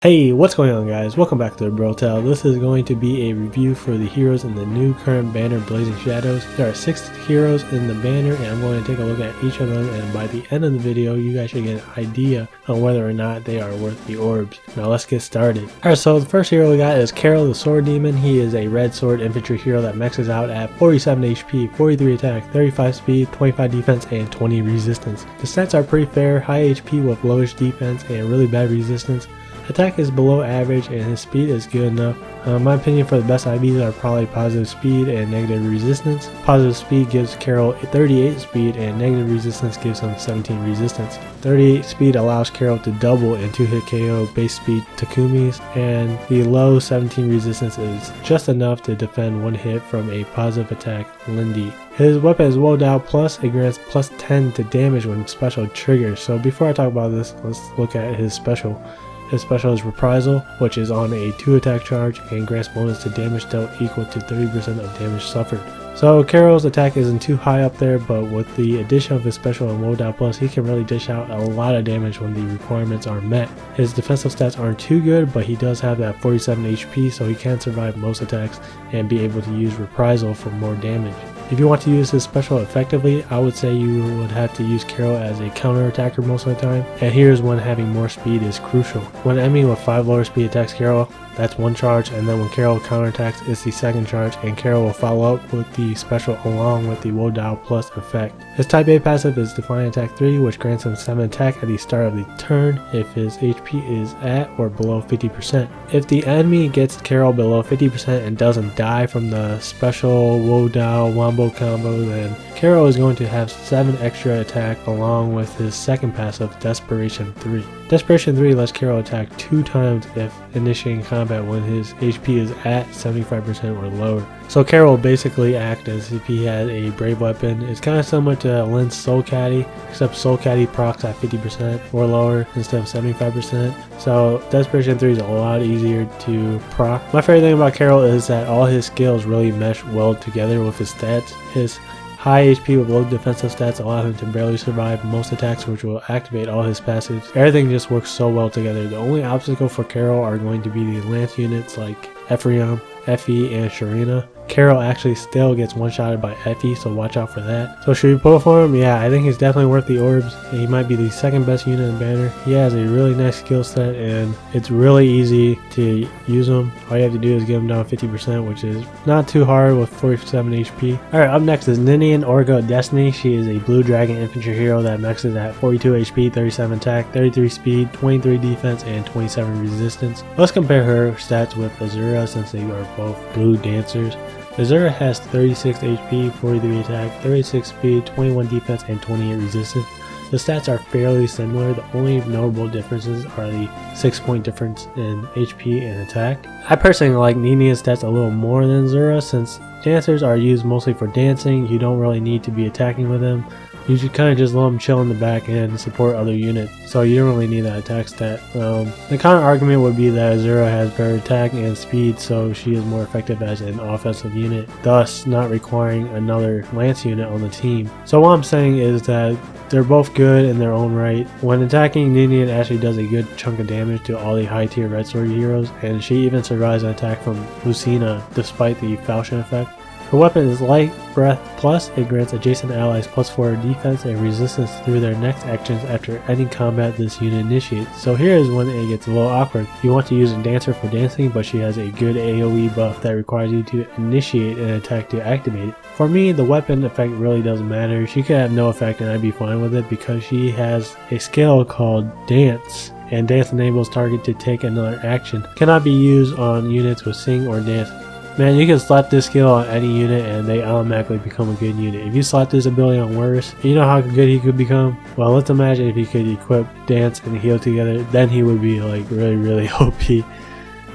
Hey, what's going on guys? Welcome back to the Brotel. This is going to be a review for the heroes in the new current banner Blazing Shadows. There are 6 heroes in the banner and I'm going to take a look at each of them, and by the end of the video you guys should get an idea on whether or not they are worth the orbs. Now let's get started. Alright, so the first hero we got is Carol the Sword Demon. He is a red sword infantry hero that maxes out at 47 HP, 43 attack, 35 speed, 25 defense, and 20 resistance. The stats are pretty fair, high HP with lowish defense and really bad resistance. Attack is below average and his speed is good enough. In my opinion, for the best IVs are probably positive speed and negative resistance. Positive speed gives Carol 38 speed and negative resistance gives him 17 resistance. 38 speed allows Carol to double and 2-hit KO base speed Takumis, and the low 17 resistance is just enough to defend one hit from a positive attack Lindy. His weapon is Woe Plus. It grants plus 10 to damage when special triggers. So before I talk about this, let's look at his special. His special is Reprisal, which is on a 2 attack charge and grants bonus to damage dealt equal to 30% of damage suffered. So Carol's attack isn't too high up there, but with the addition of his special and Woe Plus, he can really dish out a lot of damage when the requirements are met. His defensive stats aren't too good, but he does have that 47 HP, so he can survive most attacks and be able to use Reprisal for more damage. If you want to use his special effectively, I would say you would have to use Carol as a counter attacker most of the time, and here's when having more speed is crucial. When enemy with 5 lower speed attacks Carol, that's one charge, and then when Carol counterattacks, it's the second charge, and Carol will follow up with the special along with the Woe Plus effect. His type A passive is Defiant Attack 3, which grants him 7 attack at the start of the turn if his HP is at or below 50%. If the enemy gets Carol below 50% and doesn't die from the special Woe Wombo combo, then Carol is going to have 7 extra attack along with his second passive, Desperation 3. Desperation 3 lets Carol attack 2 times if initiating combat when his HP is at 75% or lower. So Carol will basically act as if he had a brave weapon. It's kind of similar to Lynn's Soul Caddy, except Soul Caddy procs at 50% or lower instead of 75%. So Desperation 3 is a lot easier to proc. My favorite thing about Carol is that all his skills really mesh well together with his stats. His high HP with low defensive stats allow him to barely survive most attacks, which will activate all his passives. Everything just works so well together. The only obstacle for Carol are going to be the lance units like Ephraim, Effie, and Sharina. Carol actually still gets one-shotted by Effie, so watch out for that. So should we pull for him? Yeah, I think he's definitely worth the orbs. He might be the second best unit in banner. He has a really nice skill set and it's really easy to use him. All you have to do is get him down 50%, which is not too hard with 47 HP. Alright, up next is Ninian, Oracle of Destiny. She is a blue dragon infantry hero that maxes at 42 HP, 37 attack, 33 speed, 23 defense, and 27 resistance. Let's compare her stats with Azura since they are both blue dancers. Azura has 36 HP, 43 attack, 36 speed, 21 defense, and 28 resistance. The stats are fairly similar. The only notable differences are the 6-point difference in HP and attack. I personally like Ninian's stats a little more than Azura since dancers are used mostly for dancing. You don't really need to be attacking with them. You should kind of just let them chill in the back and support other units, so you don't really need that attack stat. The counter argument would be that Azura has better attack and speed, so she is more effective as an offensive unit, thus not requiring another lance unit on the team. So what I'm saying is that they're both good in their own right. When attacking, Ninian actually does a good chunk of damage to all the high tier red sword heroes, and she even survives an attack from Lucina despite the falchion effect. Her weapon is Light Breath Plus. It grants adjacent allies plus 4 defense and resistance through their next actions after any combat this unit initiates. So here is when it gets a little awkward. You want to use a dancer for dancing, but she has a good AoE buff that requires you to initiate an attack to activate it. For me, the weapon effect really doesn't matter. She could have no effect and I'd be fine with it because she has a skill called Dance, and Dance enables target to take another action. Cannot be used on units with Sing or Dance. Man, you can slap this skill on any unit and they automatically become a good unit. If you slap this ability on Worse, you know how good he could become? Well, let's imagine if he could equip Dance and Heal together, then he would be like really OP.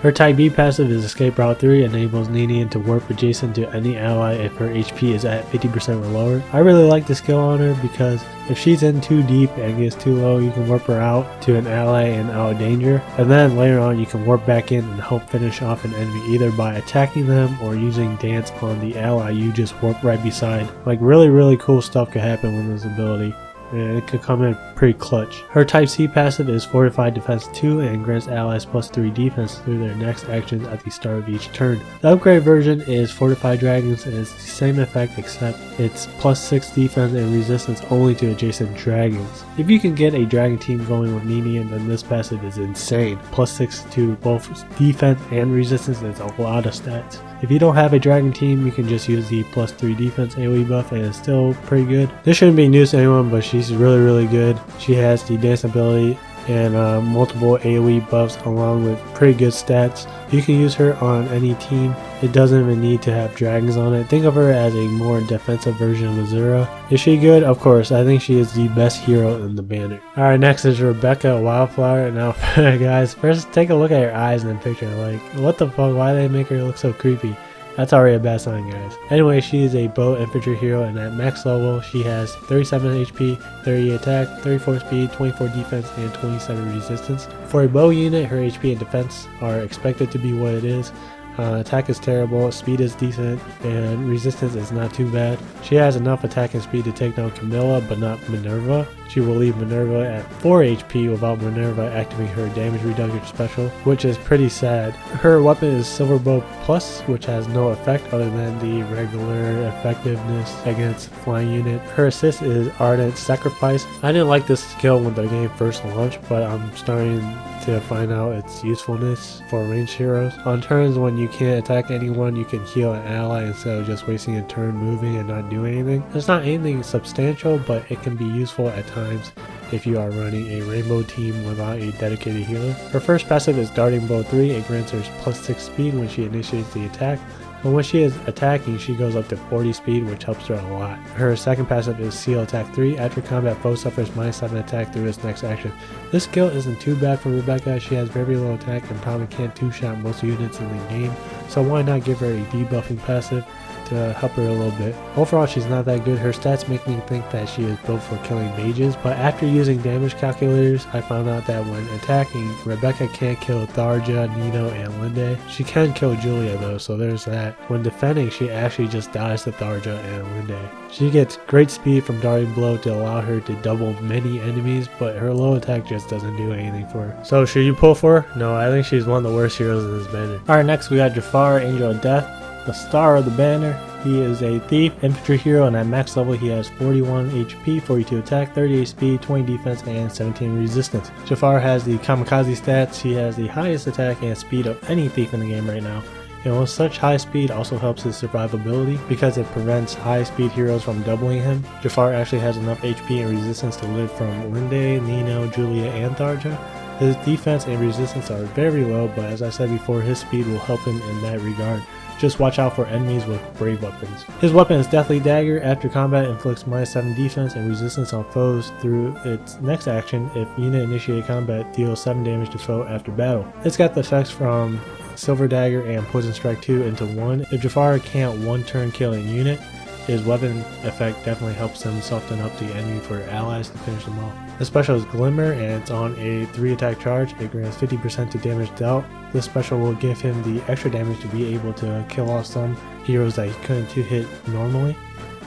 Her type B passive is Escape Route 3, enables Ninian to warp adjacent to any ally if her HP is at 50% or lower. I really like the skill on her because if she's in too deep and gets too low, you can warp her out to an ally and out of danger. And then later on you can warp back in and help finish off an enemy either by attacking them or using Dance on the ally you just warp right beside. Like really cool stuff could happen with this ability. and it could come in pretty clutch. Her Type C passive is Fortified Defense 2 and grants allies +3 defense through their next actions at the start of each turn. The upgrade version is Fortified Dragons and it's the same effect except it's +6 defense and resistance only to adjacent dragons. If you can get a dragon team going with Ninian, then this passive is insane. +6 to both defense and resistance is a lot of stats. If you don't have a dragon team, you can just use the +3 defense AoE buff and it's still pretty good. This shouldn't be news to anyone, but she's really good. She has the dance ability and multiple AoE buffs along with pretty good stats. You can use her on any team. It doesn't even need to have dragons on it. Think of her as a more defensive version of Azura. Is she good? Of course. I think she is the best hero in the banner. Alright, next is Rebecca Wildflower. Now guys, first take a look at her eyes in the picture. Like, what the fuck? Why did they make her look so creepy? That's already a bad sign, guys. Anyway, she is a bow infantry hero, and at max level, she has 37 HP, 30 attack, 34 speed, 24 defense, and 27 resistance. For a bow unit, her HP and defense are expected to be what it is. Attack is terrible, speed is decent, and resistance is not too bad. She has enough attack and speed to take down Camilla, but not Minerva. She will leave Minerva at 4 HP without Minerva activating her damage reduction special, which is pretty sad. Her weapon is Silver Bow Plus, which has no effect other than the regular effectiveness against flying unit. Her assist is Ardent Sacrifice. I didn't like this skill when the game first launched, but I'm starting to find out its usefulness for ranged heroes. On turns when you can't attack anyone, you can heal an ally instead of just wasting a turn moving and not doing anything. It's not anything substantial, but it can be useful at times if you are running a rainbow team without a dedicated healer. Her first passive is Darting Bow 3. It grants her +6 speed when she initiates the attack. But when she is attacking, she goes up to 40 speed, which helps her a lot. Her second passive is Seal Attack 3. After combat, foe suffers -7 attack through its next action. This skill isn't too bad for Rebecca. She has very low attack and probably can't two-shot most units in the game, so why not give her a debuffing passive to help her a little bit. Overall, she's not that good. Her stats make me think that she is built for killing mages, but after using damage calculators, I found out that when attacking, Rebecca can't kill Tharja, Nino, and Linde. She can kill Julia though, so there's that. When defending, she actually just dies to Tharja and Linde. She gets great speed from Darting Blow to allow her to double many enemies, but her low attack just doesn't do anything for her. So should you pull for her? No, I think she's one of the worst heroes in this banner. Alright, next we got Jafar, Angel of Death, the star of the banner. He is a thief, infantry hero, and at max level he has 41 HP, 42 attack, 38 speed, 20 defense, and 17 resistance. Jafar has the kamikaze stats. He has the highest attack and speed of any thief in the game right now. And with such high speed also helps his survivability because it prevents high speed heroes from doubling him. Jafar actually has enough HP and resistance to live from Linde, Nino, Julia, and Tharja. His defense and resistance are very low, but as I said before, his speed will help him in that regard. Just watch out for enemies with brave weapons. His weapon is Deathly Dagger. After combat, inflicts -7 defense and resistance on foes through its next action. If unit initiated combat, deals 7 damage to foe after battle. It's got the effects from Silver Dagger and Poison Strike 2 into 1. If Jafar can't one-turn kill a unit, his weapon effect definitely helps him soften up the enemy for allies to finish them off. The special is Glimmer and it's on a 3 attack charge. It grants 50% to damage dealt. This special will give him the extra damage to be able to kill off some heroes that he couldn't 2-hit normally.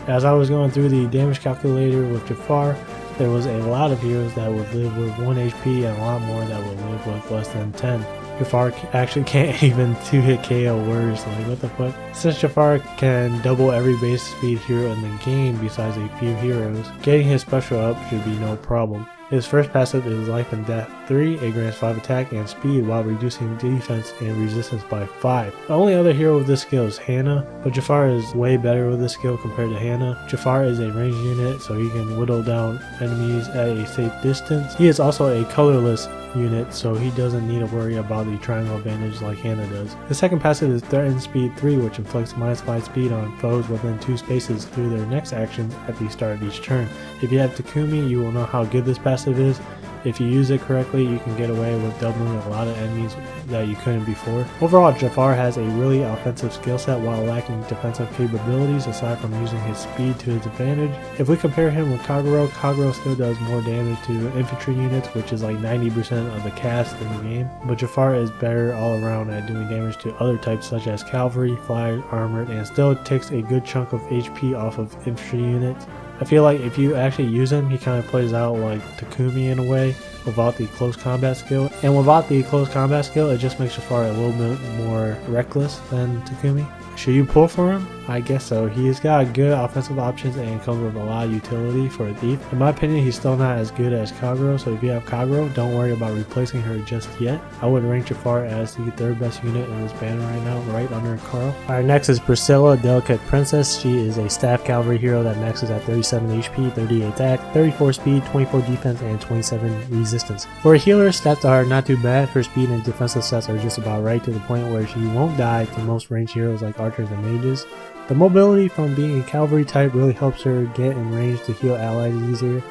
As I was going through the damage calculator with Jafar, there was a lot of heroes that would live with 1 HP and a lot more that would live with less than 10. Jafar actually can't even 2-hit KO worse, like what the fuck? Since Jafar can double every base speed hero in the game besides a few heroes, getting his special up should be no problem. His first passive is Life and Death 3. It grants 5 attack and speed while reducing defense and resistance by 5. The only other hero with this skill is Hannah, but Jafar is way better with this skill compared to Hannah. Jafar is a ranged unit, so he can whittle down enemies at a safe distance. He is also a colorless unit, so he doesn't need to worry about the triangle advantage like Hannah does. The second passive is Threaten Speed 3, which inflicts -5 speed on foes within 2 spaces through their next actions at the start of each turn. If you have Takumi, you will know how good this passive is. If you use it correctly, you can get away with doubling a lot of enemies that you couldn't before. Overall, Jafar has a really offensive skill set while lacking defensive capabilities aside from using his speed to his advantage. If we compare him with Kagero, Kagero still does more damage to infantry units, which is like 90% of the cast in the game. But Jafar is better all around at doing damage to other types such as cavalry, flyers, armored, and still takes a good chunk of HP off of infantry units. I feel like if you actually use him, he kind of plays out like Takumi in a way without the close combat skill. And without the close combat skill, it just makes Jafar a little bit more reckless than Takumi. Should you pull for him? I guess so. He's got good offensive options and comes with a lot of utility for a thief. In my opinion, he's still not as good as Kagero, so if you have Kagero, don't worry about replacing her just yet. I would rank Jafar as the third best unit in this banner right now, right under Carl. Alright, next is Priscilla, Delicate Princess. She is a staff cavalry hero that maxes at 37 HP, 38 attack, 34 speed, 24 defense, and 27 resistance. For a healer, stats are not too bad. Her speed and defensive stats are just about right, to the point where she won't die to most ranged heroes like archers and mages. The mobility from being a cavalry type really helps her get in range to heal allies easier,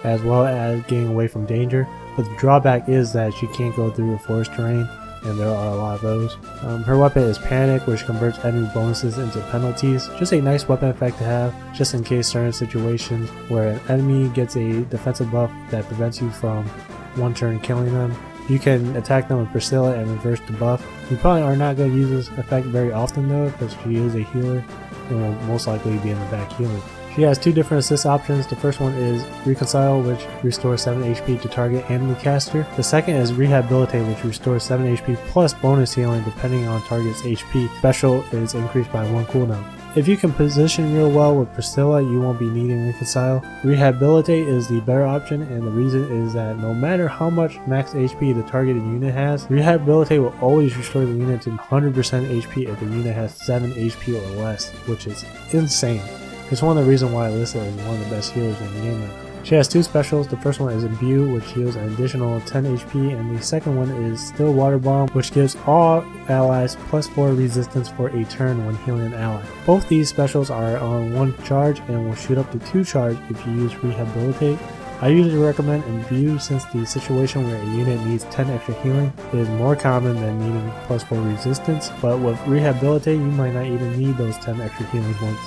as well as getting away from danger, but the drawback is that she can't go through a forest terrain, and there are a lot of those. Her weapon is Panic, which converts enemy bonuses into penalties. Just a nice weapon effect to have, just in case certain situations where an enemy gets a defensive buff that prevents you from one turn killing them. You can attack them with Priscilla and reverse the buff. You probably are not going to use this effect very often though, because she is a healer and will most likely be in the back healing. She has two different assist options. The first one is Reconcile, which restores 7 HP to target and the caster. The second is Rehabilitate, which restores 7 HP plus bonus healing depending on target's HP. Special is increased by 1 cooldown. If you can position real well with Priscilla, you won't be needing Reconcile. Rehabilitate is the better option, and the reason is that no matter how much max HP the targeted unit has, Rehabilitate will always restore the unit to 100% HP if the unit has 7 HP or less, which is insane. It's one of the reasons why I list it as one of the best healers in the game now. She has two specials. The first one is Imbue, which heals an additional 10 HP, and the second one is Still Water Bomb, which gives all allies plus 4 resistance for a turn when healing an ally. Both these specials are on 1 charge and will shoot up to 2 charge if you use Rehabilitate. I usually recommend Imbue since the situation where a unit needs 10 extra healing is more common than needing plus 4 resistance, but with Rehabilitate you might not even need those 10 extra healing points.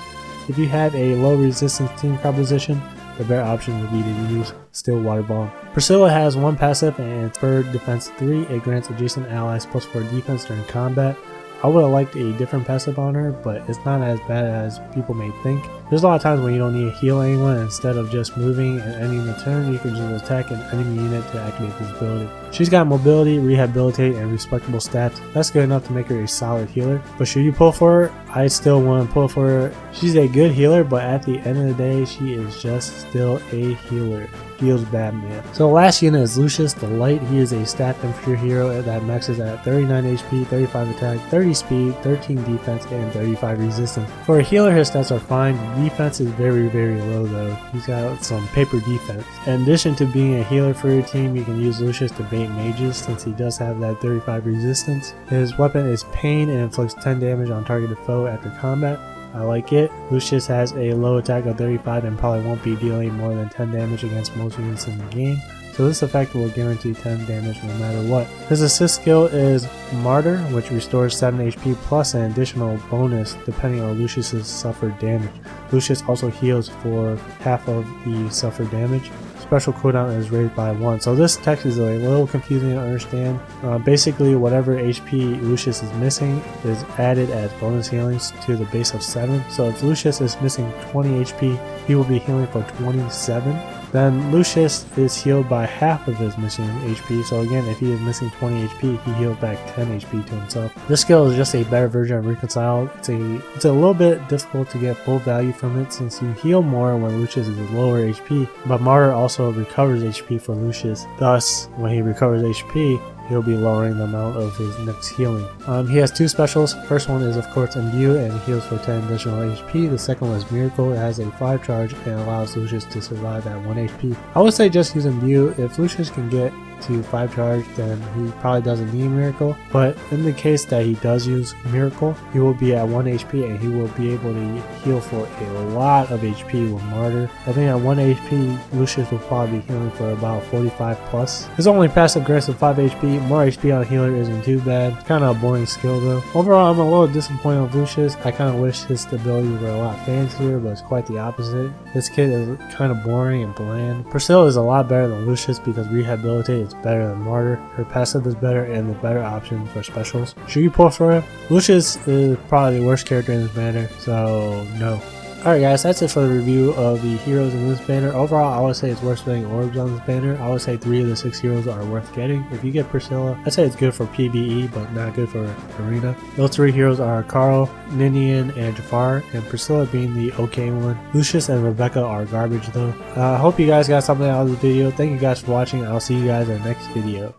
If you have a low resistance team composition, the better option would be to use Still Water Bomb. Priscilla has 1 passive and Spurred Defense 3. It grants adjacent allies plus 4 defense during combat. I would have liked a different passive on her, but it's not as bad as people may think. There's a lot of times when you don't need to heal anyone, and instead of just moving and ending the turn, you can just attack an enemy unit to activate this ability. She's got mobility, rehabilitate, and respectable stats. That's good enough to make her a solid healer. But should you pull for her? I still want to pull for her. She's a good healer, but at the end of the day, she is just still a healer. Heals bad, man. So the last unit is Lucius the Light. He is a staff infantry hero that maxes at 39 HP, 35 attack, 30 speed, 13 defense, and 35 resistance. For a healer, his stats are fine. Defense is very low though. He's got some paper defense. In addition to being a healer for your team, you can use Lucius to bait mages since he does have that 35 resistance. His weapon is Pain and inflicts 10 damage on targeted foe after combat. I like it. Lucius has a low attack of 35 and probably won't be dealing more than 10 damage against most units in the game. So this effect will guarantee 10 damage no matter what. His assist skill is Martyr, which restores 7 HP plus an additional bonus depending on Lucius's suffered damage. Lucius also heals for half of the suffered damage. Special cooldown is raised by 1. So this text is a little confusing to understand. Basically, whatever HP Lucius is missing is added as bonus healings to the base of 7. So if Lucius is missing 20 HP, he will be healing for 27. Then Lucius is healed by half of his missing HP, so again, if he is missing 20 HP, he heals back 10 HP to himself. This skill is just a better version of Reconcile. It's a little bit difficult to get full value from it since you heal more when Lucius is lower HP, but Martyr also recovers HP for Lucius. Thus, when he recovers HP, he'll be lowering the amount of his next healing. He has 2 specials. First one is of course Imbue and heals for 10 additional HP. The second one is Miracle. It has a 5 charge and allows Lucius to survive at 1 HP. I would say just use Imbue. If Lucius can get to 5 charge, then he probably doesn't need Miracle, but in the case that he does use Miracle, he will be at 1 HP and he will be able to heal for a lot of HP with Martyr. I think at 1 HP, Lucius will probably be healing for about 45 plus. His only passive grants of 5 HP. More HP on healer isn't too bad. Kind of a boring skill though. Overall, I'm a little disappointed with Lucius. I kind of wish his stability were a lot fancier, but it's quite the opposite. This kid is kind of boring and bland. Priscilla is a lot better than Lucius because Rehabilitate is better than Martyr. Her passive is better and the better option for specials. Should you pull for him? Lucius is probably the worst character in this banner, so no. Alright guys, that's it for the review of the heroes in this banner. Overall, I would say it's worth spending orbs on this banner. I would say 3 of the 6 heroes are worth getting. If you get Priscilla, I'd say it's good for PvE, but not good for Arena. Those 3 heroes are Carl, Ninian, and Jafar, and Priscilla being the okay one. Lucius and Rebecca are garbage though. I hope you guys got something out of the video. Thank you guys for watching. I'll see you guys in the next video.